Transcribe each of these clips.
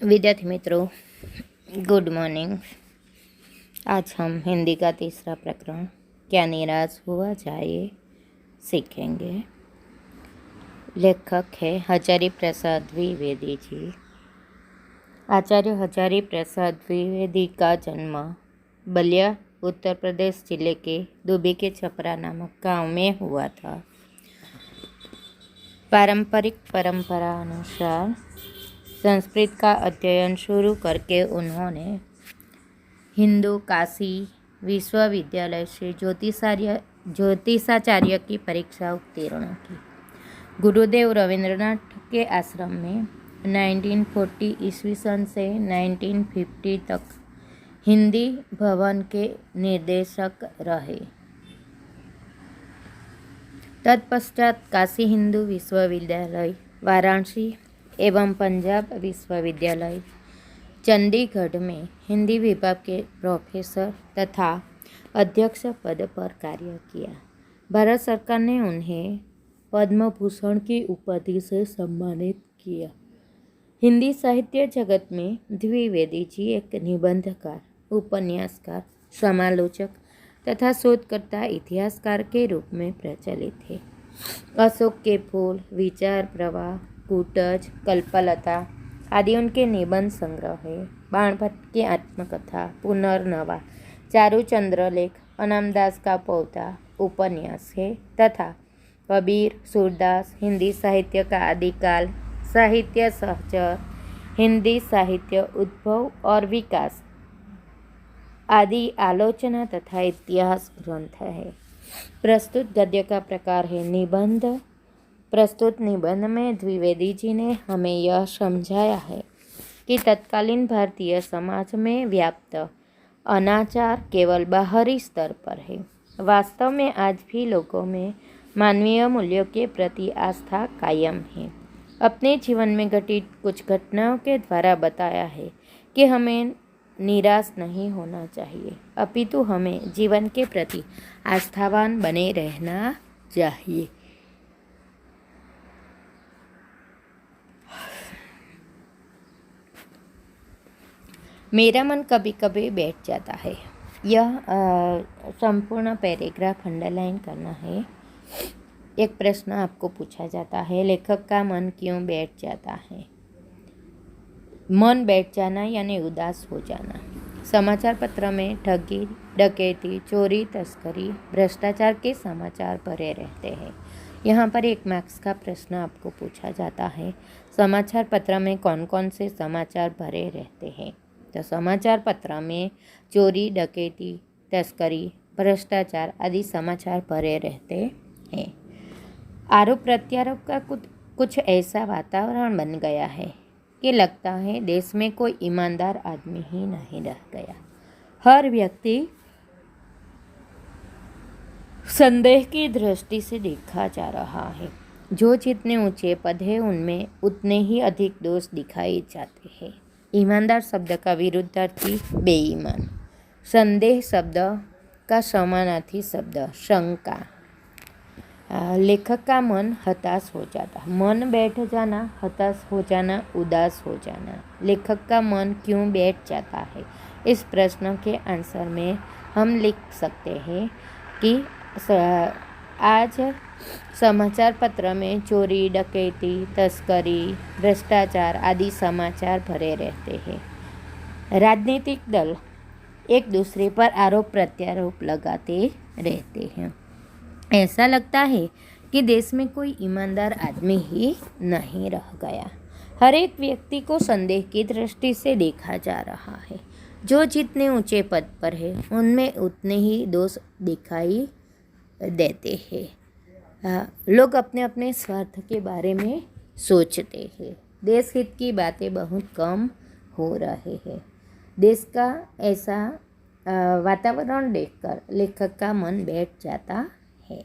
विद्यार्थी मित्रों, good morning. आज हम हिंदी का तीसरा प्रकरण क्या निराश हुआ जाए सीखेंगे। लेखक है हजारी प्रसाद द्विवेदी जी। आचार्य हजारी प्रसाद द्विवेदी का जन्म बलिया उत्तर प्रदेश जिले के दुबी के छपरा नामक गांव में हुआ था। पारंपरिक परंपरा अनुसार संस्कृत का अध्ययन शुरू करके उन्होंने हिंदू काशी विश्वविद्यालय से ज्योतिषाचार्य की परीक्षा उत्तीर्ण की। गुरुदेव रविंद्रनाथ के आश्रम में 1940 ईस्वी सन से 1950 तक हिंदी भवन के निर्देशक रहे। तत्पश्चात काशी हिंदू विश्वविद्यालय वाराणसी एवं पंजाब विश्वविद्यालय चंडीगढ़ में हिंदी विभाग के प्रोफेसर तथा अध्यक्ष पद पर कार्य किया। भारत सरकार ने उन्हें पद्म भूषण की उपाधि से सम्मानित किया। हिंदी साहित्य जगत में द्विवेदी जी एक निबंधकार, उपन्यासकार, समालोचक तथा शोधकर्ता, इतिहासकार के रूप में प्रचलित थे। अशोक के फूल, विचार प्रवाह, कूटज, कल्पलता आदि उनके निबंध संग्रह है। बाणभट्ट की आत्मकथा, पुनर्नवा, चारुचंद्र लेख, अनामदास का पौधा उपन्यास है तथा कबीर, सूरदास, हिंदी साहित्य का आदिकाल, साहित्य सहचर, हिंदी साहित्य उद्भव और विकास आदि आलोचना तथा इतिहास ग्रंथ है। प्रस्तुत गद्य का प्रकार है निबंध। प्रस्तुत निबंध में द्विवेदी जी ने हमें यह समझाया है कि तत्कालीन भारतीय समाज में व्याप्त अनाचार केवल बाहरी स्तर पर है। वास्तव में आज भी लोगों में मानवीय मूल्यों के प्रति आस्था कायम है। अपने जीवन में घटित कुछ घटनाओं के द्वारा बताया है कि हमें निराश नहीं होना चाहिए, अपितु हमें जीवन के प्रति आस्थावान बने रहना चाहिए। मेरा मन कभी कभी बैठ जाता है। यह संपूर्ण पैराग्राफ अंडरलाइन करना है। एक प्रश्न आपको पूछा जाता है, लेखक का मन क्यों बैठ जाता है? मन बैठ जाना यानी उदास हो जाना। समाचार पत्र में ठगी, डकैती, चोरी, तस्करी, भ्रष्टाचार के समाचार भरे रहते हैं। यहाँ पर 1 मार्क्स का प्रश्न आपको पूछा जाता है, समाचार पत्र में कौन कौन से समाचार भरे रहते हैं? तो समाचार पत्र में चोरी, डकैती, तस्करी, भ्रष्टाचार आदि समाचार भरे रहते हैं। आरोप प्रत्यारोप का कुछ ऐसा वातावरण बन गया है कि लगता है देश में कोई ईमानदार आदमी ही नहीं रह गया। हर व्यक्ति संदेह की दृष्टि से देखा जा रहा है। जो जितने ऊंचे पद है उनमें उतने ही अधिक दोष दिखाए जाते हैं। ईमानदार शब्द का विरुद्धार्थी बेईमान। संदेह शब्द का समानार्थी शब्द शंका। लेखक का मन हताश हो जाता। मन बैठ जाना, हताश हो जाना, उदास हो जाना। लेखक का मन क्यों बैठ जाता है? इस प्रश्न के आंसर में हम लिख सकते हैं कि आज समाचार पत्र में चोरी, डकैती, तस्करी, भ्रष्टाचार आदि समाचार भरे रहते हैं। राजनीतिक दल एक दूसरे पर आरोप प्रत्यारोप लगाते रहते हैं। ऐसा लगता है कि देश में कोई ईमानदार आदमी ही नहीं रह गया। हर एक व्यक्ति को संदेह की दृष्टि से देखा जा रहा है। जो जितने ऊंचे पद पर है उनमें उतने ही दोष दिखाई देते हैं। लोग अपने अपने स्वार्थ के बारे में सोचते हैं। देश हित की बातें बहुत कम हो रहे हैं। देश का ऐसा वातावरण देखकर लेखक का मन बैठ जाता है।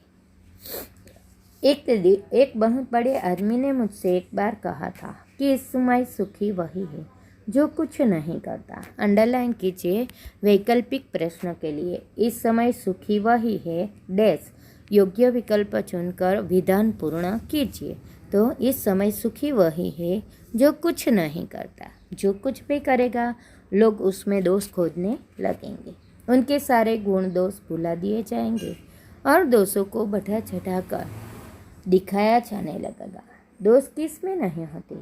एक बहुत बड़े आदमी ने मुझसे एक बार कहा था कि इस समय सुखी वही है जो कुछ नहीं करता। अंडरलाइन कीजिए वैकल्पिक प्रश्न के लिए, इस समय सुखी वही है डैश योग्य विकल्प चुनकर विधान पूर्ण कीजिए। तो इस समय सुखी वही है जो कुछ नहीं करता। जो कुछ भी करेगा लोग उसमें दोष खोजने लगेंगे, उनके सारे गुण दोष भुला दिए जाएंगे और दोषों को बढ़ा चढ़ा कर दिखाया जाने लगेगा। दोष किस में नहीं होते,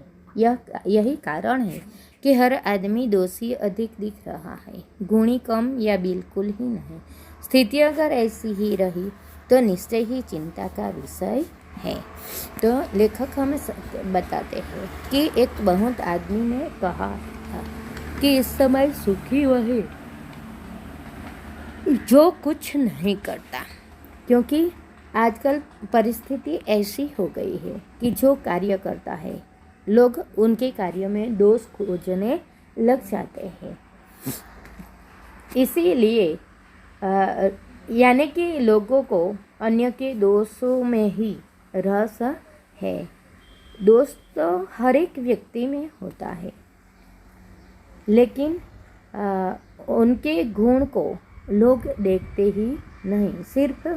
यही कारण है कि हर आदमी दोषी अधिक दिख रहा है, गुणी कम या बिल्कुल ही नहीं। स्थिति अगर ऐसी ही रही तो निश्चय ही चिंता का विषय है। तो लेखक हमें बताते हैं कि एक बहुत आदमी ने कहा था कि इस समय सुखी वही जो कुछ नहीं करता, क्योंकि आजकल परिस्थिति ऐसी हो गई है कि जो कार्य करता है लोग उनके कार्य में दोष खोजने लग जाते हैं। इसीलिए यानी कि लोगों को अन्य के दोषों में ही रस है। दोष तो हर एक व्यक्ति में होता है, लेकिन उनके गुण को लोग देखते ही नहीं, सिर्फ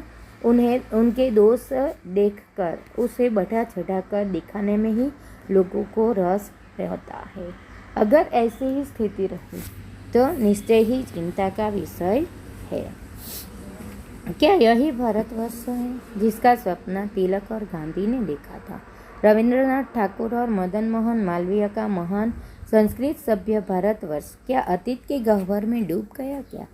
उन्हें उनके दोष देखकर उसे बढ़ा चढ़ा कर दिखाने में ही लोगों को रस होता है। अगर ऐसी ही स्थिति रही तो निश्चय ही चिंता का विषय है। क्या यही भारतवर्ष है जिसका सपना तिलक और गांधी ने देखा था? रविंद्रनाथ ठाकुर और मदन मोहन मालवीय का महान संस्कृत सभ्य भारतवर्ष क्या अतीत के गह्वर में डूब गया क्या?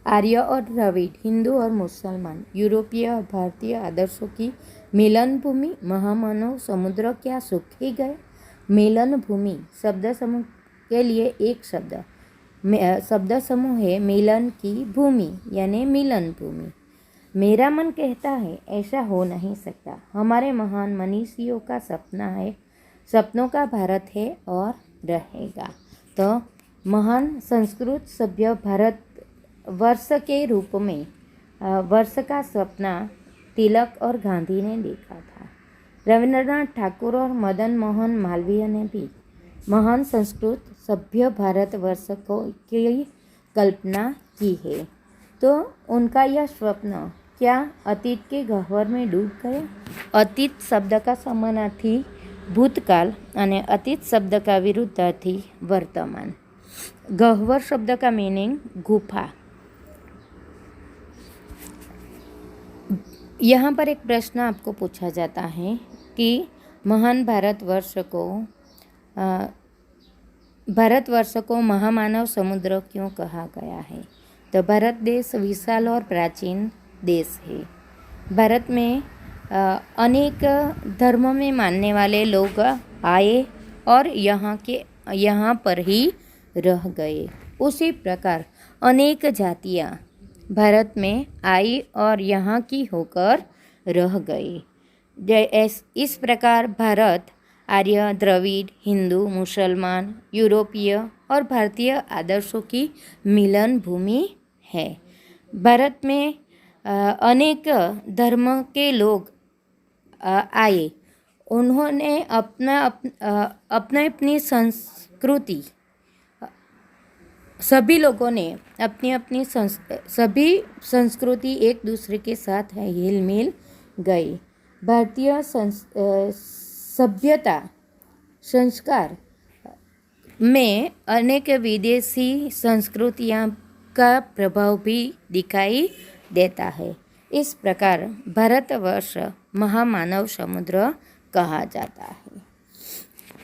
आर्य और द्रविड़, हिंदू और मुसलमान, यूरोपीय और भारतीय आदर्शों की मिलन भूमि महामानव समुद्र क्या सूख ही गए? मिलन भूमि शब्द समूह के लिए एक शब्द समूह है मिलन की भूमि, यानी मिलन भूमि। मेरा मन कहता है ऐसा हो नहीं सकता। हमारे महान मनीषियों का सपना है, सपनों का भारत है और रहेगा। तो महान संस्कृत सभ्य भारत वर्ष के रूप में वर्ष का सपना तिलक और गांधी ने देखा था। रविंद्रनाथ ठाकुर और मदन मोहन मालवीय ने भी महान संस्कृत सभ्य भारतवर्ष की कल्पना की है। तो उनका यह स्वप्न क्या अतीत के गह्वर में डूब गया? अतीत शब्द का समानार्थी भूतकाल અને અતીત શબ્દ का विरुद्धार्थी वर्तमान। गह्वर शब्द का मीनिंग गुफा। यहाँ पर एक प्रश्न आपको पूछा जाता है कि महान भारतवर्ष को महामानव समुद्र क्यों कहा गया है? तो भारत देश विशाल और प्राचीन देश है। भारत में अनेक धर्मों में मानने वाले लोग आए और यहाँ पर ही रह गए। उसी प्रकार अनेक जातियाँ भारत में आई और यहाँ की होकर रह गई। इस प्रकार भारत आर्य, द्रविड़, हिंदू, मुसलमान, यूरोपीय और भारतीय आदर्शों की मिलन भूमि है। भारत में अनेक धर्म के लोग आए, उन्होंने अपनी संस्कृति, सभी लोगों ने अपनी सभी संस्कृति एक दूसरे के साथ हिल मिल गई। भारतीय सभ्यता संस्कार में अनेक विदेशी संस्कृतियाँ का प्रभाव भी दिखाई देता है। इस प्रकार भारतवर्ष महामानव समुद्र कहा जाता है।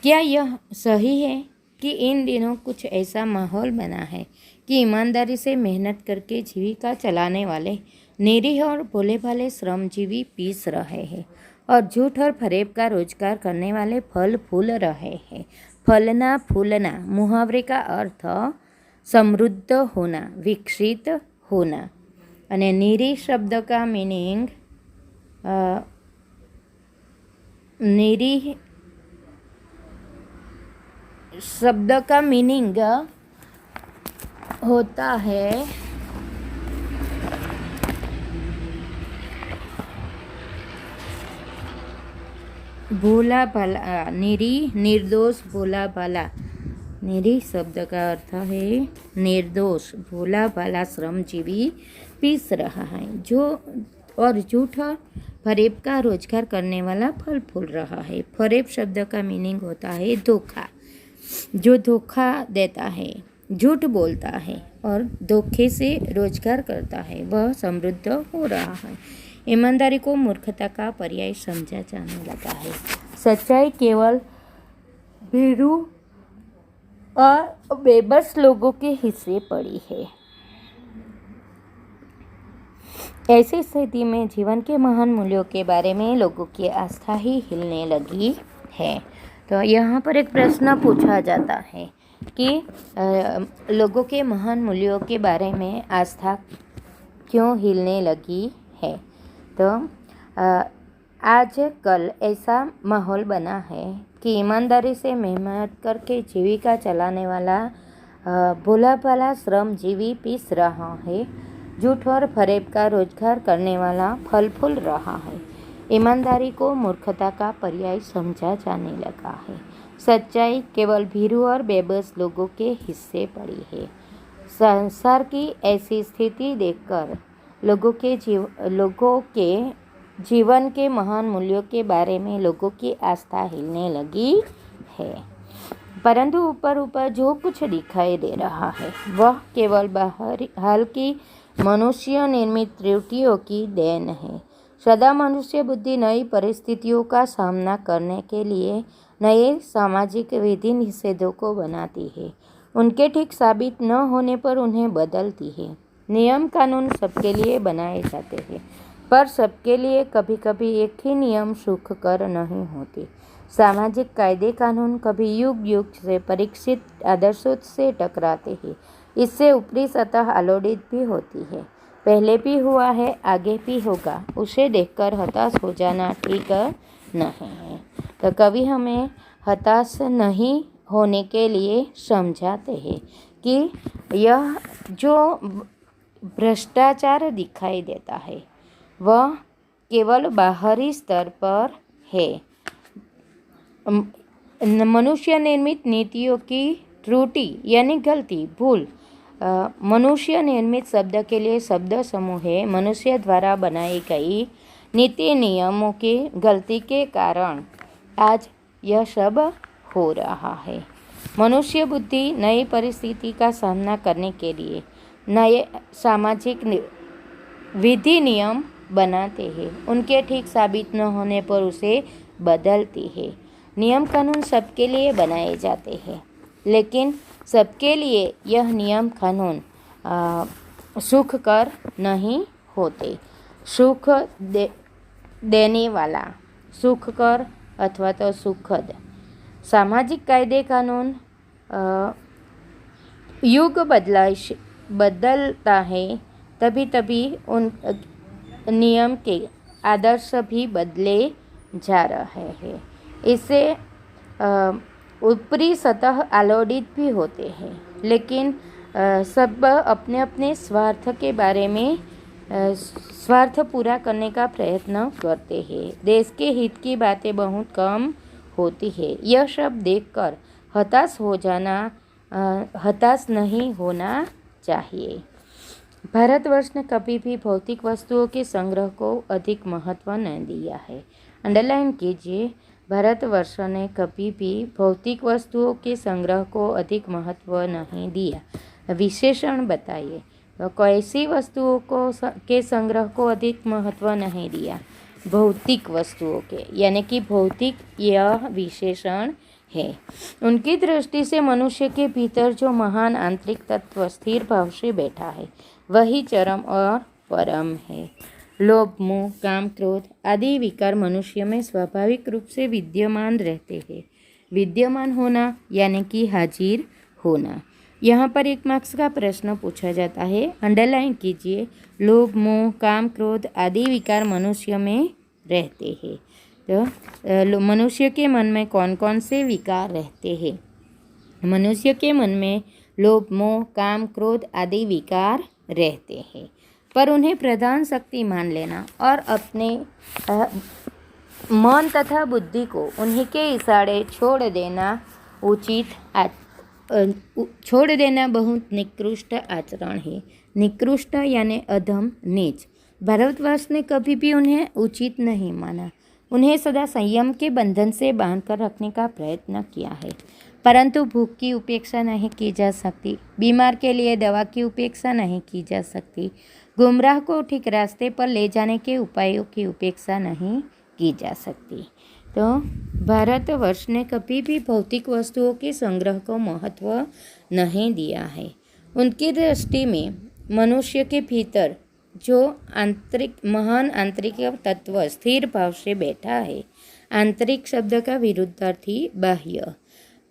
क्या यह सही है कि इन दिनों कुछ ऐसा माहौल बना है कि ईमानदारी से मेहनत करके जीविका चलाने वाले निरीह और भोले भाले श्रमजीवी पीस रहे हैं और झूठ और फरेब का रोजगार करने वाले फल फूल रहे हैं? फलना फूलना मुहावरे का अर्थ समृद्ध होना, विकसित होना। અને निरी शब्द का मीनिंग निरी शब्द का मीनिंग होता है भोला भाला, निरी निर्दोष भोला भाला। निरी शब्द का अर्थ है निर्दोष भोला भाला श्रमजीवी पीस रहा है। जो और झूठ और फरेब का रोजगार करने वाला फल फूल रहा है। फरेब शब्द का मीनिंग होता है धोखा। जो धोखा देता है, झूठ बोलता है और धोखे से रोजगार करता है, वह समृद्ध हो रहा है। ईमानदारी को मूर्खता का पर्याय समझा जाने लगा है। सच्चाई केवल भीरू और बेबस लोगों के हिस्से पड़ी है। ऐसी स्थिति में जीवन के महान मूल्यों के बारे में लोगों की आस्था ही हिलने लगी है। तो यहाँ पर एक प्रश्न पूछा जाता है कि लोगों के महान मूल्यों के बारे में आस्था क्यों हिलने लगी है। तो आजकल ऐसा माहौल बना है कि ईमानदारी से मेहनत करके जीविका चलाने वाला भोला भाला श्रमजीवी पीस रहा है। झूठ और फरेब का रोजगार करने वाला फल फूल रहा है। ईमानदारी को मूर्खता का पर्याय समझा जाने लगा है। सच्चाई केवल भीरू और बेबस लोगों के हिस्से पड़ी है। संसार की ऐसी स्थिति देखकर लोगों के जीवन के महान मूल्यों के बारे में लोगों की आस्था हिलने लगी है। परंतु ऊपर ऊपर जो कुछ दिखाई दे रहा है वह केवल हाल की मनुष्य निर्मित त्रुटियों की देन है। सदा मनुष्य बुद्धि नई परिस्थितियों का सामना करने के लिए नए सामाजिक विधि निषेधों को बनाती है। उनके ठीक साबित न होने पर उन्हें बदलती है। नियम कानून सबके लिए बनाए जाते हैं, पर सबके लिए कभी कभी एक ही नियम सुखकर नहीं होते। सामाजिक कायदे कानून कभी युग युग से परीक्षित आदर्शों से टकराते हैं। इससे ऊपरी सतह आलोड़ित भी होती है। पहले भी हुआ है, आगे भी होगा, उसे देखकर हताश हो जाना ठीक नहीं है। तो कवि हमें हताश नहीं होने के लिए समझाते हैं कि यह जो भ्रष्टाचार दिखाई देता है वह केवल बाहरी स्तर पर है। मनुष्य निर्मित नीतियों की त्रुटि यानी गलती, भूल। मनुष्य निर्मित शब्द के लिए शब्द समूह है। मनुष्य द्वारा बनाई गई नीति नियमों की गलती के कारण आज यह सब हो रहा है। मनुष्य बुद्धि नई परिस्थिति का सामना करने के लिए नए सामाजिक विधि नियम बनाते हैं। उनके ठीक साबित न होने पर उसे बदलती है। नियम कानून सबके लिए बनाए जाते हैं, लेकिन सबके लिए यह नियम कानून सुख कर नहीं होते। सुख देने वाला सुख कर अथवा तो सुखद सामाजिक कायदे कानून युग बदलता है, तभी तभी उन नियम के आदर्श भी बदले जा रहे हैं। इससे ऊपरी सतह आलोड़ित भी होते हैं, लेकिन सब अपने अपने स्वार्थ के बारे में स्वार्थ पूरा करने का प्रयत्न करते हैं। देश के हित की बातें बहुत कम होती है। यह सब देखकर हताश नहीं होना चाहिए। भारतवर्ष ने कभी भी भौतिक वस्तुओं के संग्रह को अधिक महत्व नहीं दिया है। अंडरलाइन कीजिए, भारतवर्ष ने कभी भी भौतिक वस्तुओं के संग्रह को अधिक महत्व नहीं दिया। विशेषण बताइए, तो कैसी वस्तुओं के संग्रह को अधिक महत्व नहीं दिया? भौतिक वस्तुओं के, यानी कि भौतिक यह विशेषण है। उनकी दृष्टि से मनुष्य के भीतर जो महान आंतरिक तत्व स्थिर भाव से बैठा है वही चरम और परम है। लोभ, मोह, काम, क्रोध आदि विकार मनुष्य में स्वाभाविक रूप से विद्यमान रहते हैं। विद्यमान होना यानी कि हाजिर होना। यहाँ पर एक मार्क्स का प्रश्न पूछा जाता है, अंडरलाइन कीजिए। लोभ, मोह, काम, क्रोध आदि विकार मनुष्य में रहते हैं। तो मनुष्य के मन में कौन कौन से विकार रहते हैं? मनुष्य के मन में लोभ, मोह, काम, क्रोध आदि विकार रहते हैं, पर उन्हें प्रधान शक्ति मान लेना और अपने मन तथा बुद्धि को उन्हीं के इशारे छोड़ देना बहुत निकृष्ट आचरण है। निकृष्ट यानी अधम, नीच। भारतवर्ष ने कभी भी उन्हें उचित नहीं माना। उन्हें सदा संयम के बंधन से बांधकर रखने का प्रयत्न किया है। परंतु भूख की उपेक्षा नहीं की जा सकती, बीमार के लिए दवा की उपेक्षा नहीं की जा सकती, गुमराह को ठीक रास्ते पर ले जाने के उपायों की उपेक्षा नहीं की जा सकती। तो भारतवर्ष ने कभी भी भौतिक वस्तुओं के संग्रह को महत्व नहीं दिया है। उनकी दृष्टि में मनुष्य के भीतर जो महान आंतरिक तत्व स्थिर भाव से बैठा है, आंतरिक शब्द का विरुद्धार्थी बाह्य।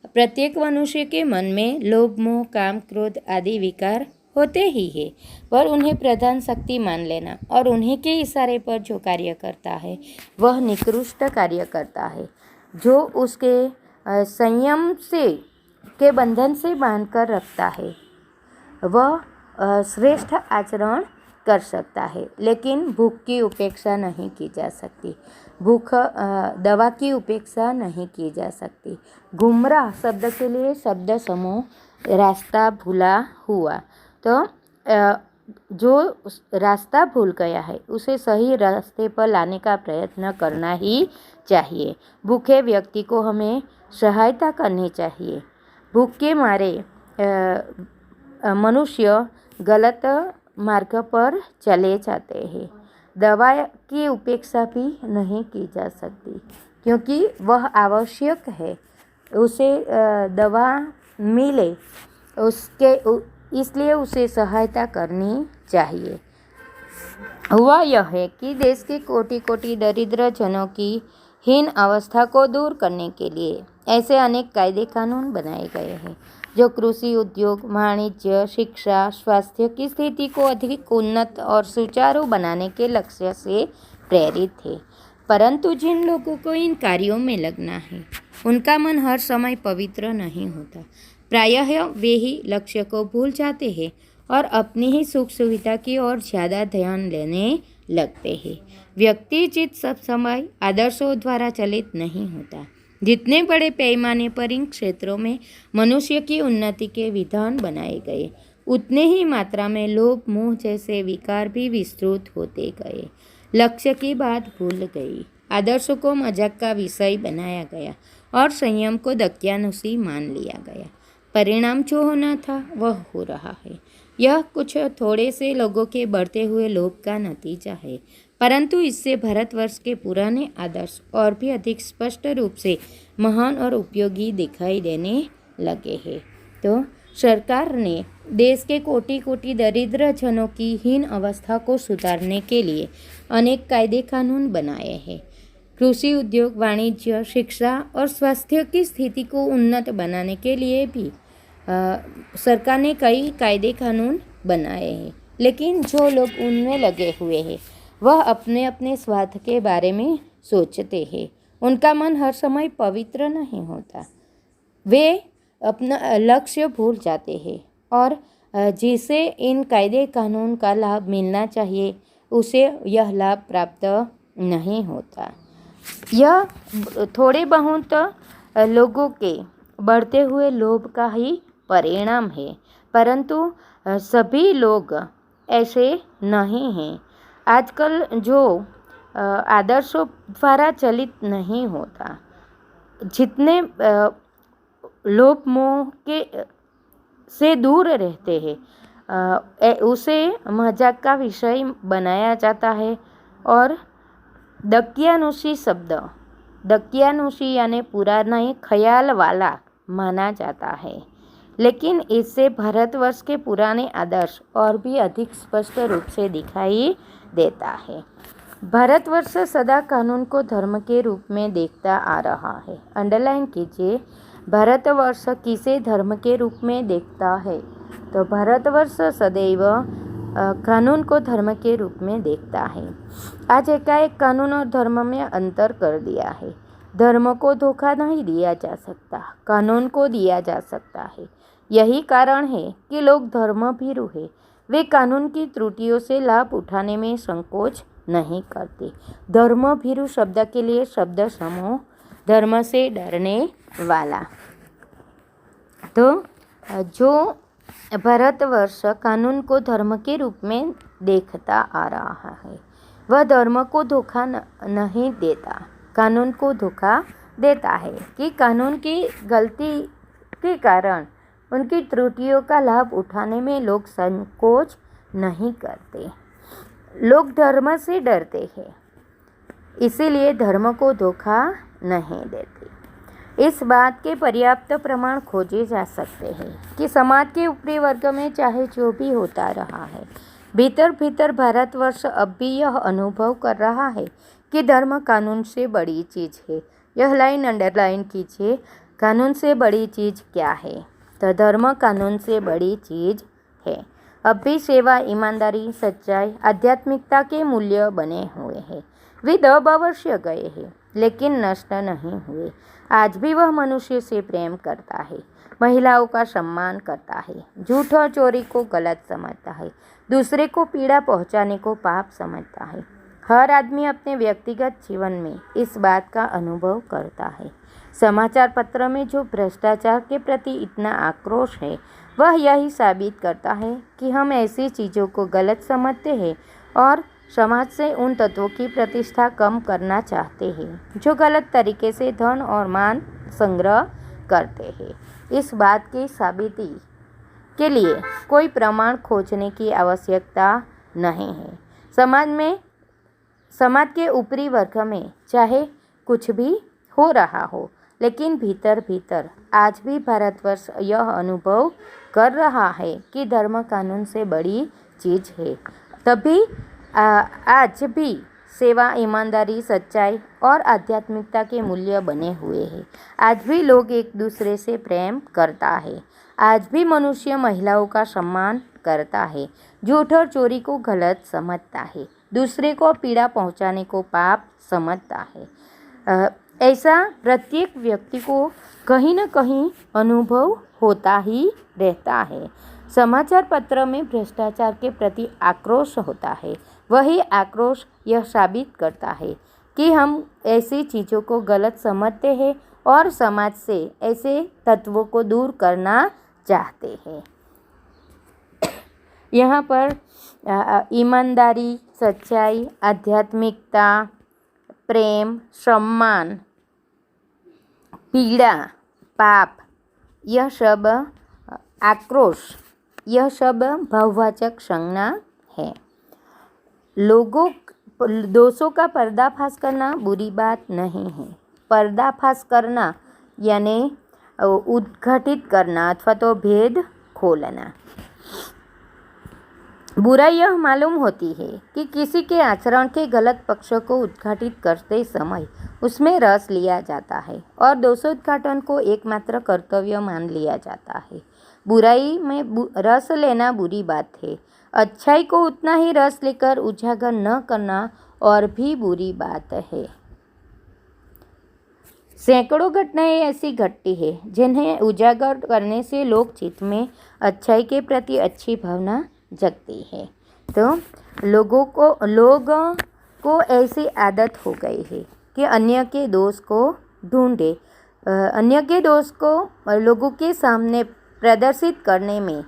प्रत्येक मनुष्य के मन में लोभ, मोह, काम, क्रोध आदि विकार होते ही है, पर उन्हें प्रधान शक्ति मान लेना और उन्हीं के इशारे पर जो कार्य करता है वह निकृष्ट कार्य करता है। जो उसके संयम से के बंधन से बांध कर रखता है वह श्रेष्ठ आचरण कर सकता है, लेकिन भूख की उपेक्षा नहीं की जा सकती, दवा की उपेक्षा नहीं की जा सकती। गुमराह शब्द के लिए शब्द समूह रास्ता भूला हुआ। तो जो रास्ता भूल गया है उसे सही रास्ते पर लाने का प्रयत्न करना ही चाहिए। भूखे व्यक्ति को हमें सहायता करनी चाहिए। भूख के मारे मनुष्य गलत मार्ग पर चले जाते हैं। दवा की उपेक्षा भी नहीं की जा सकती, क्योंकि वह आवश्यक है, उसे दवा मिले इसलिए उसे सहायता करनी चाहिए। हुआ यह है कि देश के कोटि कोटि दरिद्र जनों की हीन अवस्था को दूर करने के लिए ऐसे अनेक कायदे कानून बनाए गए हैं जो कृषि, उद्योग, वाणिज्य, शिक्षा, स्वास्थ्य की स्थिति को अधिक उन्नत और सुचारू बनाने के लक्ष्य से प्रेरित थे। परंतु जिन लोगों को इन कार्यों में लगना है उनका मन हर समय पवित्र नहीं होता। प्रायः वे ही लक्ष्य को भूल जाते हैं और अपनी ही सुख सुविधा की ओर ज़्यादा ध्यान लेने लगते हैं। व्यक्ति चित्त सब समय आदर्शों द्वारा चलित नहीं होता। जितने बड़े पैमाने पर इन क्षेत्रों में मनुष्य की उन्नति के विधान बनाए गए, उतने ही मात्रा में लोभ, मोह जैसे विकार भी विस्तृत होते गए। लक्ष्य की बात भूल गई, आदर्शों को मजाक का विषय बनाया गया और संयम को दक्यानुसी मान लिया गया। परिणाम जो होना था वह हो रहा है। यह कुछ थोड़े से लोगों के बढ़ते हुए लोभ का नतीजा है, परंतु इससे भारतवर्ष के पुराने आदर्श और भी अधिक स्पष्ट रूप से महान और उपयोगी दिखाई देने लगे हैं। तो सरकार ने देश के कोटि कोटि दरिद्र जनों की हीन अवस्था को सुधारने के लिए अनेक कायदे कानून बनाए हैं। कृषि, उद्योग, वाणिज्य, शिक्षा और स्वास्थ्य की स्थिति को उन्नत बनाने के लिए भी सरकार ने कई कायदे कानून बनाए हैं, लेकिन जो लोग उनमें लगे हुए हैं वह अपने अपने स्वार्थ के बारे में सोचते हैं। उनका मन हर समय पवित्र नहीं होता। वे अपना लक्ष्य भूल जाते हैं और जिसे इन कायदे कानून का लाभ मिलना चाहिए उसे यह लाभ प्राप्त नहीं होता। यह थोड़े बहुत लोगों के बढ़ते हुए लोभ का ही परिणाम है, परंतु सभी लोग ऐसे नहीं हैं। आजकल जो आदर्शों द्वारा चलित नहीं होता, जितने लोभ मोह के से दूर रहते हैं उसे मजाक का विषय बनाया जाता है और दक्यानुसी शब्द, दक्यानुसी यानी पुराना ख्याल वाला माना जाता है। लेकिन इससे भारतवर्ष के पुराने आदर्श और भी अधिक स्पष्ट रूप से दिखाई देता है। भारतवर्ष सदा कानून को धर्म के रूप में देखता आ रहा है। अंडरलाइन कीजिए, भारतवर्ष किसे धर्म के रूप में देखता है? तो भारतवर्ष सदैव कानून को धर्म के रूप में देखता है। आज एकाएक कानून और धर्म में अंतर कर दिया है। धर्म को धोखा नहीं दिया जा सकता, कानून को दिया जा सकता है। यही कारण है कि लोग धर्म भीरु हैं। वे कानून की त्रुटियों से लाभ उठाने में संकोच नहीं करते। धर्म भीरु शब्द के लिए शब्द समूह धर्म से डरने वाला। तो जो भारतवर्ष कानून को धर्म के रूप में देखता आ रहा है। वह धर्म को धोखा नहीं देता, कानून को धोखा देता है कि कानून की गलती के कारण उनकी त्रुटियों का लाभ उठाने में लोग संकोच नहीं करते। लोग धर्म से डरते हैं, इसीलिए धर्म को धोखा नहीं देते। इस बात के पर्याप्त प्रमाण खोजे जा सकते हैं कि समाज के ऊपरी वर्ग में चाहे जो भी होता रहा है, भीतर भीतर भारतवर्ष अब भी यह अनुभव कर रहा है कि धर्म कानून से बड़ी चीज़ है। यह लाइन अंडरलाइन कीजिए, कानून से बड़ी चीज़ क्या है? तो धर्म कानून से बड़ी चीज़ है। अब भी सेवा, ईमानदारी, सच्चाई, आध्यात्मिकता के मूल्य बने हुए हैं। वे दब अवश्य गए हैं, लेकिन नष्ट नहीं हुए। आज भी वह मनुष्य से प्रेम करता है, महिलाओं का सम्मान करता है, झूठ और चोरी को गलत समझता है, दूसरे को पीड़ा पहुंचाने को पाप समझता है। हर आदमी अपने व्यक्तिगत जीवन में इस बात का अनुभव करता है। समाचार पत्र में जो भ्रष्टाचार के प्रति इतना आक्रोश है, वह यही साबित करता है कि हम ऐसी चीज़ों को गलत समझते हैं और समाज से उन तत्वों की प्रतिष्ठा कम करना चाहते हैं जो गलत तरीके से धन और मान संग्रह करते हैं। इस बात की साबिती के लिए कोई प्रमाण खोजने की आवश्यकता नहीं है। समाज के ऊपरी वर्ग में चाहे कुछ भी हो रहा हो, लेकिन भीतर भीतर आज भी भारतवर्ष यह अनुभव कर रहा है कि धर्म कानून से बड़ी चीज़ है। तभी आज भी सेवा, ईमानदारी, सच्चाई और आध्यात्मिकता के मूल्य बने हुए हैं। आज भी लोग एक दूसरे से प्रेम करता है। आज भी मनुष्य महिलाओं का सम्मान करता है, झूठ और चोरी को गलत समझता है, दूसरे को पीड़ा पहुंचाने को पाप समझता है। ऐसा प्रत्येक व्यक्ति को कहीं न कहीं अनुभव होता ही रहता है। समाचार पत्र में भ्रष्टाचार के प्रति आक्रोश होता है। वही आक्रोश यह साबित करता है कि हम ऐसी चीज़ों को गलत समझते हैं और समाज से ऐसे तत्वों को दूर करना चाहते हैं। यहाँ पर ईमानदारी, सच्चाई, आध्यात्मिकता, प्रेम, सम्मान, पीड़ा, पाप, यह सब आक्रोश, यह सब भाववाचक संज्ञा है। लोगों दोषों का पर्दाफाश करना बुरी बात नहीं है। पर्दाफाश करना यानी उद्घाटित करना अथवा तो भेद खोलना। बुराई यह मालूम होती है कि किसी के आचरण के गलत पक्ष को उद्घाटित करते समय उसमें रस लिया जाता है और दोषोद्घाटन को एकमात्र कर्तव्य मान लिया जाता है। बुराई में रस लेना बुरी बात है। अच्छाई को उतना ही रस लेकर उजागर न करना और भी बुरी बात है। सैकड़ों घटनाएं ऐसी घटती है जिन्हें उजागर करने से लोक चित्त में अच्छाई के प्रति अच्छी भावना जगती है। तो लोगों को ऐसी आदत हो गई है कि अन्य के दोष को ढूंढे, अन्य के दोष को लोगों के सामने प्रदर्शित करने में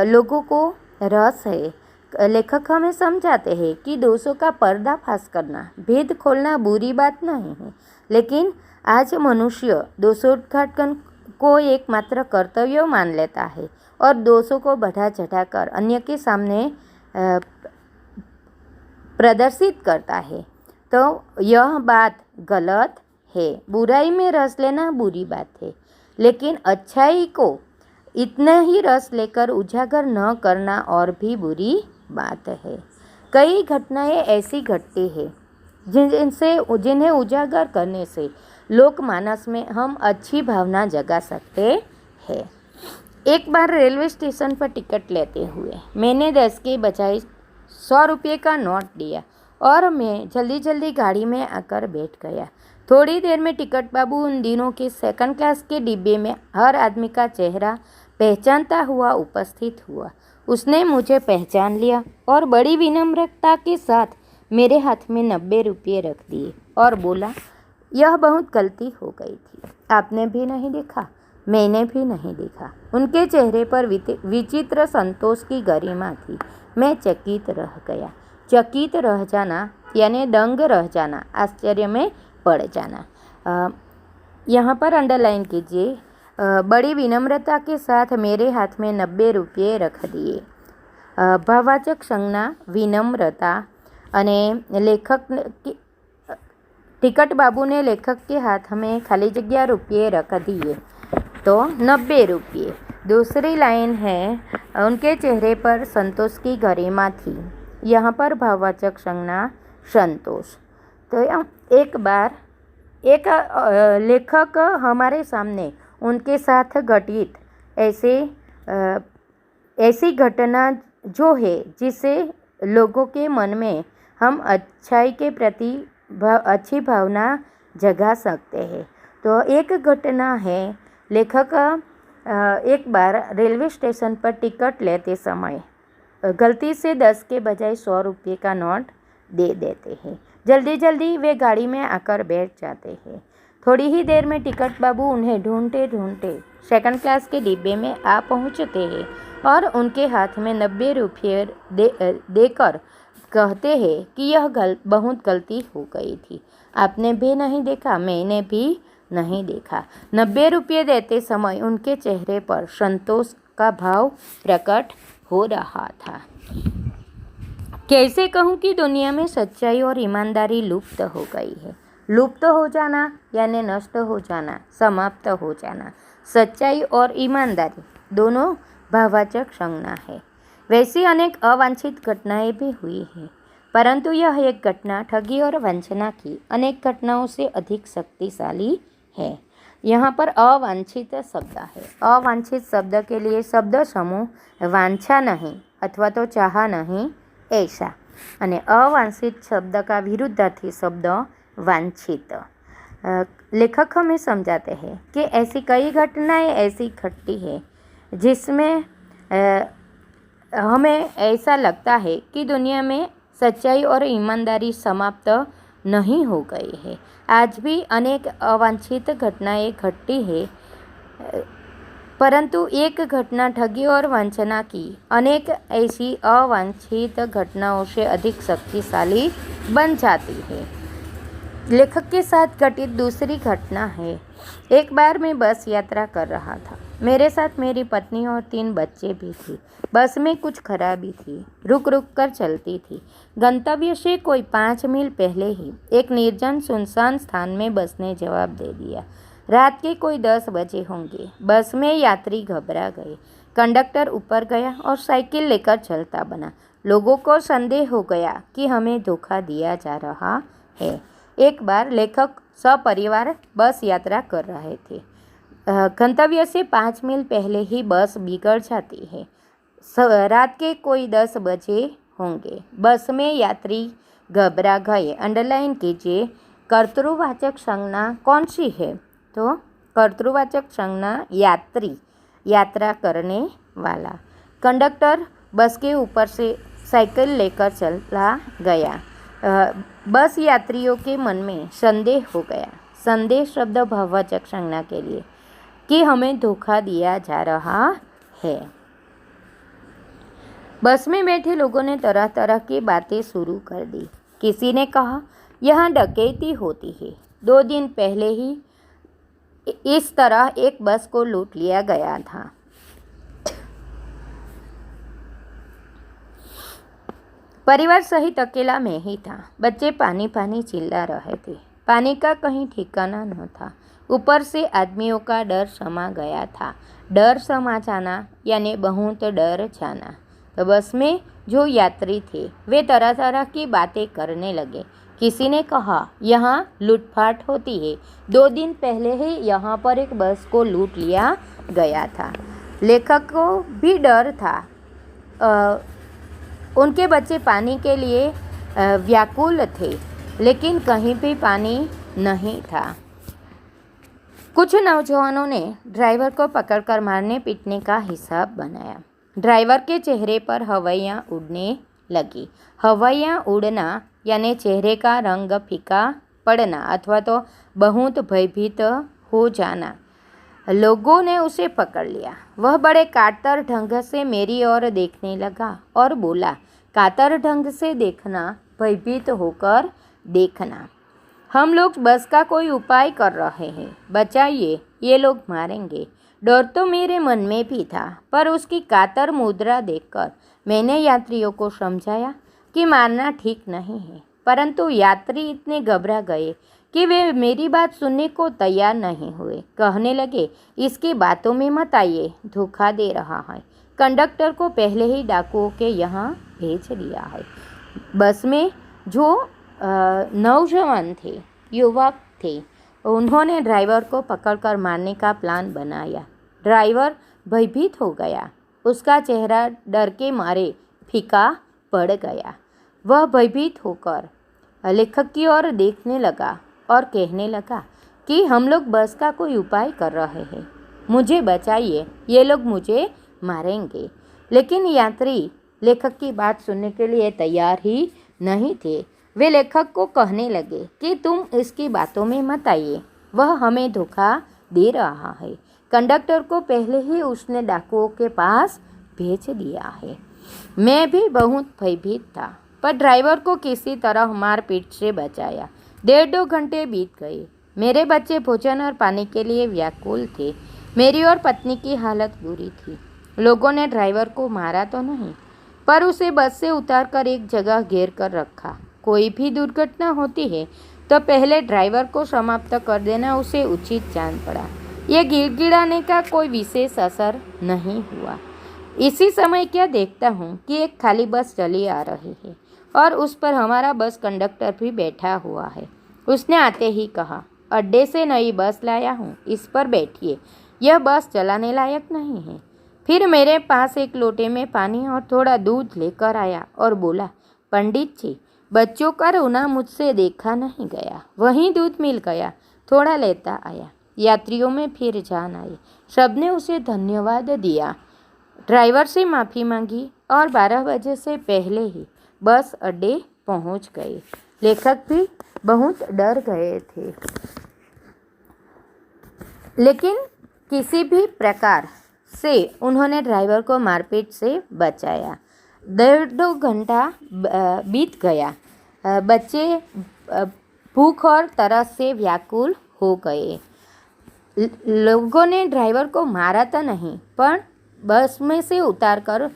लोगों को रस है। लेखक हमें समझाते हैं कि दोषों का पर्दाफाश करना, भेद खोलना बुरी बात नहीं है, लेकिन आज मनुष्य दोषोद्घाटन को एकमात्र कर्तव्य मान लेता है और दोषों को बढ़ा चढ़ाकर अन्य के सामने प्रदर्शित करता है। तो यह बात गलत है। बुराई में रस लेना बुरी बात है, लेकिन अच्छाई को इतना ही रस लेकर उजागर न करना और भी बुरी बात है। कई घटनाएं ऐसी घटती है जिन्हें उजागर करने से लोकमानस में हम अच्छी भावना जगा सकते हैं। एक बार रेलवे स्टेशन पर टिकट लेते हुए मैंने 10 के बजाय 100 रुपये का नोट दिया और मैं जल्दी जल्दी गाड़ी में आकर बैठ गया। थोड़ी देर में टिकट बाबू उन दिनों के सेकंड क्लास के डिब्बे में हर आदमी का चेहरा पहचानता हुआ उपस्थित हुआ। उसने मुझे पहचान लिया और बड़ी विनम्रता के साथ मेरे हाथ में 90 रुपये रख दिए और बोला, यह बहुत गलती हो गई थी, आपने भी नहीं देखा मैंने भी नहीं देखा। उनके चेहरे पर विचित्र संतोष की गरिमा थी। मैं चकित रह गया। चकित रह जाना यानी दंग रह जाना, आश्चर्य में पड़ जाना। यहाँ पर अंडरलाइन कीजिए। बड़ी विनम्रता के साथ मेरे हाथ में 90 रुपये रख दिए। भाववाचक संज्ञा विनम्रता અને લેખક टिकट बाबू ने लेखक के हाथ में खाली जगह रुपये रख दिए तो 90 रुपये। दूसरी लाइन है उनके चेहरे पर संतोष की गरिमा थी। यहाँ पर भाववाचक संज्ञा संतोष। तो एक बार एक लेखक हमारे सामने उनके साथ घटित ऐसी घटना जो है जिससे लोगों के मन में हम अच्छाई के प्रति अच्छी भावना जगा सकते हैं। तो एक घटना है, लेखक एक बार रेलवे स्टेशन पर टिकट लेते समय गलती से 10 के बजाय 100 रुपये का नोट दे देते हैं। जल्दी जल्दी वे गाड़ी में आकर बैठ जाते हैं। थोड़ी ही देर में टिकट बाबू उन्हें ढूंढते ढूंढते सेकंड क्लास के डिब्बे में आ पहुंचते हैं और उनके हाथ में 90 रुपये देकर कहते हैं कि यह बहुत गलती हो गई थी। आपने भी नहीं देखा, मैंने भी नहीं देखा। 90 रुपये देते समय उनके चेहरे पर संतोष का भाव प्रकट हो रहा था। कैसे कहूँ कि दुनिया में सच्चाई और ईमानदारी लुप्त हो गई है। लुप्त हो जाना यानी नष्ट हो जाना, समाप्त हो जाना। सच्चाई और ईमानदारी दोनों भाववाचक संज्ञा है। वैसी अनेक अवांछित घटनाएं भी हुई हैं, परंतु यह एक घटना ठगी और वंचना की अनेक घटनाओं से अधिक शक्तिशाली है। यहाँ पर अवांछित शब्द है। अवांछित शब्द के लिए शब्द समूह वांछा नहीं अथवा तो चाह नहीं ऐसा, અને अवांछित शब्द का विरुद्धार्थी शब्द वांछित। लेखक हमें समझाते हैं कि ऐसी कई घटनाएं ऐसी घटती है जिसमें हमें ऐसा लगता है कि दुनिया में सच्चाई और ईमानदारी समाप्त नहीं हो गई है। आज भी अनेक अवांछित घटनाएं घटती है, परंतु एक घटना ठगी और वंचना की अनेक ऐसी अवांछित घटनाओं से अधिक शक्तिशाली बन जाती है। लेखक के साथ घटित दूसरी घटना है। एक बार मैं बस यात्रा कर रहा था। मेरे साथ मेरी पत्नी और 3 बच्चे भी थे। बस में कुछ खराबी थी, रुक रुक कर चलती थी। गंतव्य से कोई 5 मील पहले ही एक निर्जन सुनसान स्थान में बस ने जवाब दे दिया। रात के कोई 10 बजे होंगे। बस में यात्री घबरा गए। कंडक्टर ऊपर गया और साइकिल लेकर चलता बना। लोगों को संदेह हो गया कि हमें धोखा दिया जा रहा है। एक बार लेखक सपरिवार बस यात्रा कर रहे थे। गंतव्य से 5 मील पहले ही बस बिगड़ जाती है। रात के कोई 10 बजे होंगे। बस में यात्री घबरा गए। अंडरलाइन कीजिए। कर्तृवाचक संज्ञा कौन सी है? तो कर्तृवाचक संज्ञा यात्री, यात्रा करने वाला। कंडक्टर बस के ऊपर से साइकिल लेकर चला गया। बस यात्रियों के मन में संदेह हो गया। संदेह शब्द भाववाचक संज्ञा के लिए कि हमें धोखा दिया जा रहा है। बस में बैठे लोगों ने तरह तरह की बातें शुरू कर दी। किसी ने कहा यहाँ डकैती होती है। 2 दिन पहले ही इस तरह एक बस को लूट लिया गया था। परिवार सहित अकेला मैं ही था। बच्चे पानी पानी चिल्ला रहे थे। पानी का कहीं ठिकाना न था। ऊपर से आदमियों का डर समा गया था। डर समा जाना यानी बहुत डर जाना। तो बस में जो यात्री थे वे तरह तरह की बातें करने लगे। किसी ने कहा यहाँ लूटपाट होती है। 2 दिन पहले ही यहाँ पर एक बस को लूट लिया गया था। लेखक को भी डर था। उनके बच्चे पानी के लिए व्याकुल थे, लेकिन कहीं भी पानी नहीं था। कुछ नौजवानों ने ड्राइवर को पकड़कर मारने पीटने का हिसाब बनाया। ड्राइवर के चेहरे पर हवाइयाँ उड़ने लगी। हवाइयाँ उड़ना यानी चेहरे का रंग फीका पड़ना अथवा तो बहुत भयभीत हो जाना। लोगों ने उसे पकड़ लिया। वह बड़े कातर ढंग से मेरी ओर देखने लगा और बोला, कातर ढंग से देखना, भयभीत होकर देखना। हम लोग बस का कोई उपाय कर रहे हैं, बचाइए, ये लोग मारेंगे। डर तो मेरे मन में भी था, पर उसकी कातर मुद्रा देखकर मैंने यात्रियों को समझाया कि मारना ठीक नहीं है, परंतु यात्री इतने घबरा गए कि वे मेरी बात सुनने को तैयार नहीं हुए। कहने लगे, इसकी बातों में मत आइए, धोखा दे रहा है। कंडक्टर को पहले ही डाकुओं के यहाँ भेज दिया है। बस में जो नौजवान थे, युवक थे, उन्होंने ड्राइवर को पकड़कर मारने का प्लान बनाया। ड्राइवर भयभीत हो गया। उसका चेहरा डर के मारे फीका पड़ गया। वह भयभीत होकर लेखक की ओर देखने लगा और कहने लगा कि हम लोग बस का कोई उपाय कर रहे हैं, मुझे बचाइए, ये लोग मुझे मारेंगे। लेकिन यात्री लेखक की बात सुनने के लिए तैयार ही नहीं थे। वे लेखक को कहने लगे कि तुम इसकी बातों में मत आइए, वह हमें धोखा दे रहा है। कंडक्टर को पहले ही उसने डाकुओं के पास भेज दिया है। मैं भी बहुत भयभीत था, पर ड्राइवर को किसी तरह मारपीट से बचाया। 1.5 घंटे बीत गए। मेरे बच्चे भोजन और पानी के लिए व्याकुल थे। मेरी और पत्नी की हालत बुरी थी। लोगों ने ड्राइवर को मारा तो नहीं, पर उसे बस से उतारकर एक जगह घेर कर रखा। कोई भी दुर्घटना होती है तो पहले ड्राइवर को समाप्त कर देना उसे उचित जान पड़ा। यह गिड़गिड़ाने का कोई विशेष असर नहीं हुआ। इसी समय क्या देखता हूँ कि एक खाली बस चली आ रही है और उस पर हमारा बस कंडक्टर भी बैठा हुआ है। उसने आते ही कहा, अड्डे से नई बस लाया हूँ, इस पर बैठिए, यह बस चलाने लायक नहीं है। फिर मेरे पास एक लोटे में पानी और थोड़ा दूध लेकर आया और बोला, पंडित जी, बच्चों का रोना मुझसे देखा नहीं गया, वहीं दूध मिल गया, थोड़ा लेता आया। यात्रियों में फिर जान आई। सबने उसे धन्यवाद दिया, ड्राइवर से माफ़ी मांगी और 12 बजे से पहले ही बस अड्डे पहुंच गए। लेखक भी बहुत डर गए थे, लेकिन किसी भी प्रकार से उन्होंने ड्राइवर को मारपीट से बचाया। 1.5 घंटा बीत गया। बच्चे भूख और तरस से व्याकुल हो गए। लोगों ने ड्राइवर को मारा तो नहीं, पर बस में से उतारकर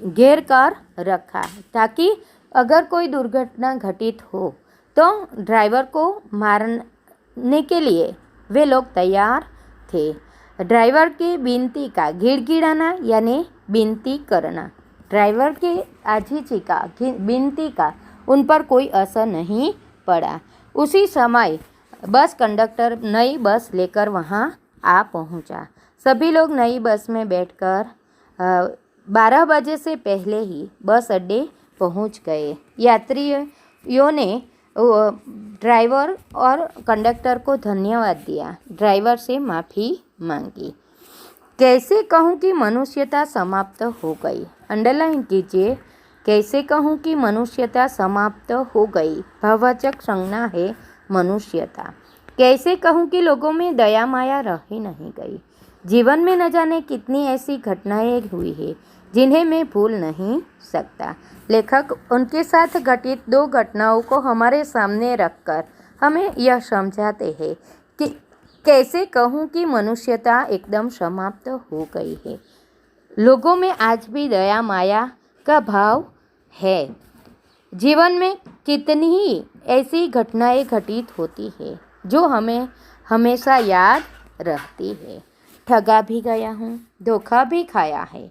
घेर कर रखा ताकि अगर कोई दुर्घटना घटित हो तो ड्राइवर को मारने के लिए वे लोग तैयार थे। ड्राइवर की विनती का गिड़गिड़ाना यानी विनती करना, ड्राइवर के आजीजी का विनती का उन पर कोई असर नहीं पड़ा। उसी समय बस कंडक्टर नई बस लेकर वहां आ पहुंचा। सभी लोग नई बस में बैठकर 12 बजे से पहले ही बस अड्डे पहुंच गए। यात्रियों ने ड्राइवर और कंडक्टर को धन्यवाद दिया, ड्राइवर से माफ़ी मांगी। कैसे कहूँ कि मनुष्यता समाप्त हो गई। अंडरलाइन कीजिए, कैसे कहूँ कि मनुष्यता समाप्त हो गई। भाववाचक संज्ञा है मनुष्यता। कैसे कहूँ कि लोगों में दया माया रह ही नहीं गई। जीवन में न जाने कितनी ऐसी घटनाएं हुई है जिन्हें मैं भूल नहीं सकता। लेखक उनके साथ घटित 2 घटनाओं को हमारे सामने रखकर हमें यह समझाते हैं कि कैसे कहूँ कि मनुष्यता एकदम समाप्त हो गई है। लोगों में आज भी दया माया का भाव है। जीवन में कितनी ही ऐसी घटनाएं घटित होती है जो हमें हमेशा याद रहती है। ठगा भी गया हूँ, धोखा भी खाया है,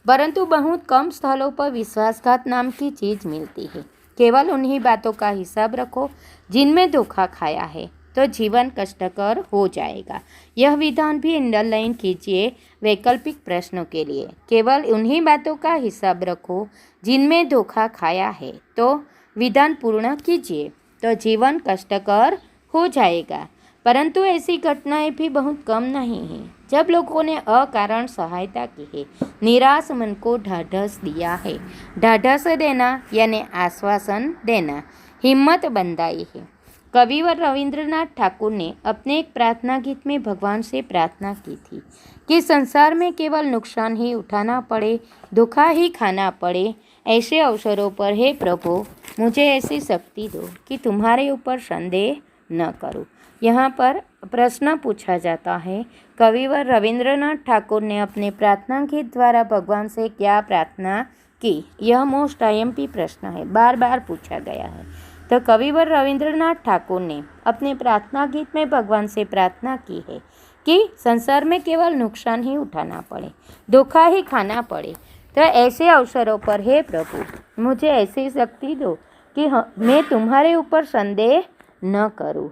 परंतु बहुत कम स्थलों पर विश्वासघात नाम की चीज़ मिलती है। केवल उन्हीं बातों का हिसाब रखो जिनमें धोखा खाया है, तो जीवन कष्टकर हो जाएगा। यह विधान भी अंडरलाइन कीजिए वैकल्पिक प्रश्नों के लिए। केवल उन्हीं बातों का हिसाब रखो जिनमें धोखा खाया है, तो विधान पूर्ण कीजिए, तो जीवन कष्टकर हो जाएगा। परंतु ऐसी घटनाएं भी बहुत कम नहीं हैं जब लोगों ने अकारण सहायता की है, निराश मन को ढाढ़स दिया है। ढाढ़स देना यानी आश्वासन देना, हिम्मत बंधाई है। कविवर रविंद्रनाथ ठाकुर ने अपने एक प्रार्थना गीत में भगवान से प्रार्थना की थी कि संसार में केवल नुकसान ही उठाना पड़े, धोखा ही खाना पड़े। ऐसे अवसरों पर हे प्रभु, मुझे ऐसी शक्ति दो कि तुम्हारे ऊपर संदेह न करूं। यहाँ पर प्रश्न पूछा जाता है, कविवर रविंद्रनाथ ठाकुर ने अपने प्रार्थना गीत द्वारा भगवान से क्या प्रार्थना की? यह मोस्ट IMP प्रश्न है, बार बार पूछा गया है। तो कविवर रविंद्रनाथ ठाकुर ने अपने प्रार्थना गीत में भगवान से प्रार्थना की है कि संसार में केवल नुकसान ही उठाना पड़े, धोखा ही खाना पड़े। तो ऐसे अवसरों पर हे प्रभु, मुझे ऐसी शक्ति दो कि मैं तुम्हारे ऊपर संदेह न करूं।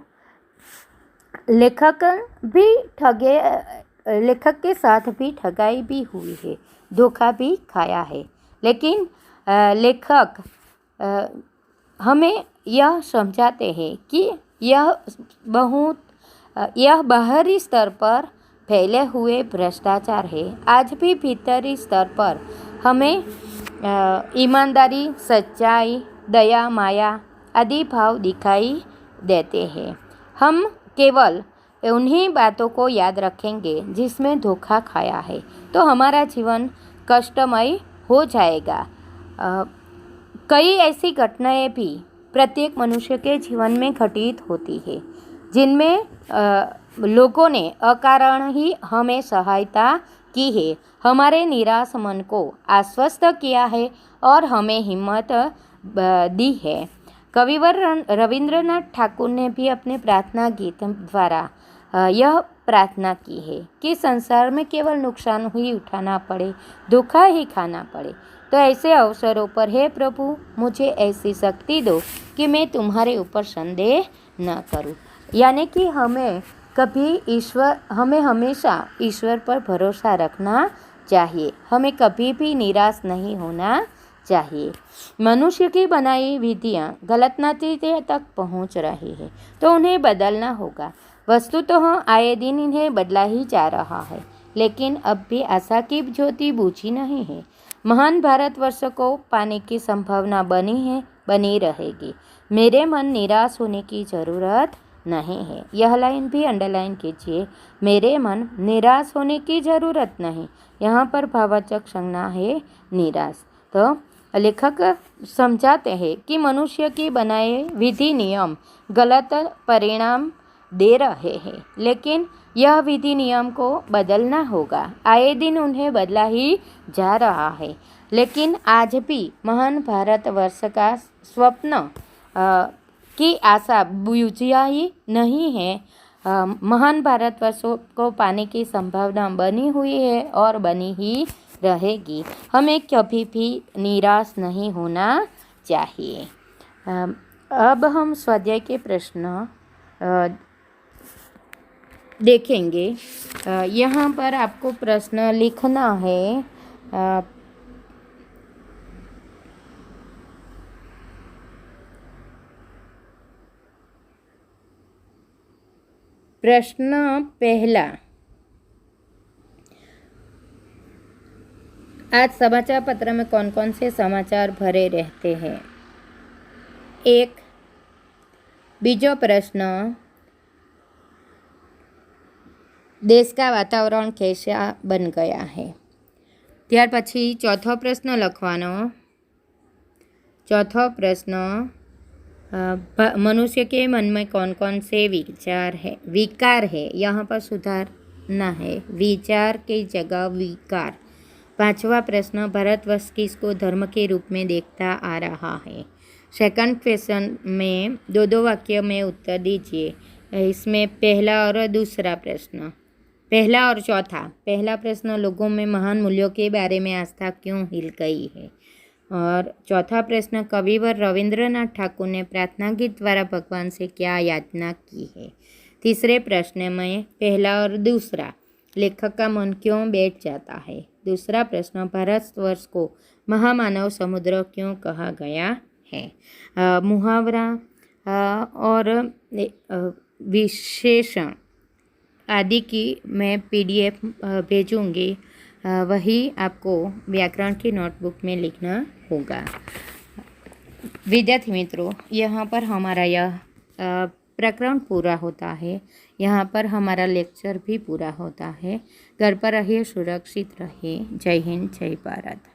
लेखक के साथ भी ठगाई भी हुई है, धोखा भी खाया है, लेकिन लेखक हमें यह समझाते हैं कि यह बाहरी स्तर पर फैले हुए भ्रष्टाचार है। आज भी भीतरी स्तर पर हमें ईमानदारी, सच्चाई, दया, माया आदि भाव दिखाई देते हैं। हम केवल उन्हीं बातों को याद रखेंगे जिसमें धोखा खाया है, तो हमारा जीवन कष्टमय हो जाएगा। कई ऐसी घटनाएं भी प्रत्येक मनुष्य के जीवन में घटित होती है, जिनमें लोगों ने अकारण ही हमें सहायता की है, हमारे निराश मन को आश्वस्त किया है और हमें हिम्मत दी है। कविवर रविंद्रनाथ ठाकुर ने भी अपने प्रार्थना गीत द्वारा यह प्रार्थना की है कि संसार में केवल नुकसान ही उठाना पड़े, धोखा ही खाना पड़े। तो ऐसे अवसरों पर हे प्रभु, मुझे ऐसी शक्ति दो कि मैं तुम्हारे ऊपर संदेह न करूं। यानी कि हमें हमेशा ईश्वर पर भरोसा रखना चाहिए, हमें कभी भी निराश नहीं होना चाहिए। मनुष्य की बनाई विधियाँ गलत नतीजे तक पहुँच रही है, तो उन्हें बदलना होगा। वस्तुतः आए दिन इन्हें बदला ही जा रहा है, लेकिन अब भी आशा की ज्योति बुझी नहीं है। महान भारतवर्ष को पाने की संभावना बनी रहेगी। मेरे मन निराश होने की ज़रूरत नहीं है। यह लाइन भी अंडरलाइन कीजिए, मेरे मन निराश होने की ज़रूरत नहीं। यहाँ पर भाववाचक संज्ञा है निराश। तो लेखक समझाते हैं कि मनुष्य की बनाए विधि नियम गलत परिणाम दे रहे हैं, लेकिन यह विधि नियम को बदलना होगा। आए दिन उन्हें बदला ही जा रहा है, लेकिन आज भी महान भारतवर्ष का स्वप्न की आशा बुझा ही नहीं है। महान भारतवर्ष को पाने की संभावना बनी हुई है और बनी ही रहेगी। हमें कभी भी निराश नहीं होना चाहिए। अब हम स्वाध्याय के प्रश्न देखेंगे। यहाँ पर आपको प्रश्न लिखना है। प्रश्न पहला, आज समाचार पत्र में कौन कौन से समाचार भरे रहते हैं? एक। बीजो प्रश्न, देश का वातावरण कैसा बन गया है? ત્યાર પછી ચોથો પ્રશ્ન લખવાનો। चौथा प्रश्न, मनुष्य के मन में कौन कौन से विकार है? यहाँ पर सुधारना है, विचार की जगह विकार। पांचवा प्रश्न, भारतवर्ष किसको धर्म के रूप में देखता आ रहा है? सेकंड क्वेश्चन में दो दो वाक्य में उत्तर दीजिए। इसमें पहला और दूसरा प्रश्न, पहला और चौथा। पहला प्रश्न, लोगों में महान मूल्यों के बारे में आस्था क्यों हिल गई है? और चौथा प्रश्न, कविवर रविंद्रनाथ ठाकुर ने प्रार्थना गीत द्वारा भगवान से क्या याचना की है? तीसरे प्रश्न में पहला और दूसरा, लेखक का मन क्यों बैठ जाता है? दूसरा प्रश्न, भारतवर्ष को महामानव समुद्र क्यों कहा गया है? मुहावरा और विशेषण आदि की मैं PDF भेजूंगी, वही आपको व्याकरण की नोटबुक में लिखना होगा। विद्यार्थी मित्रों, यहाँ पर हमारा यह प्रकरण पूरा होता है। यहाँ पर हमारा लेक्चर भी पूरा होता है। घर पर रहिए, सुरक्षित रहिए। जय हिंद, जय भारत।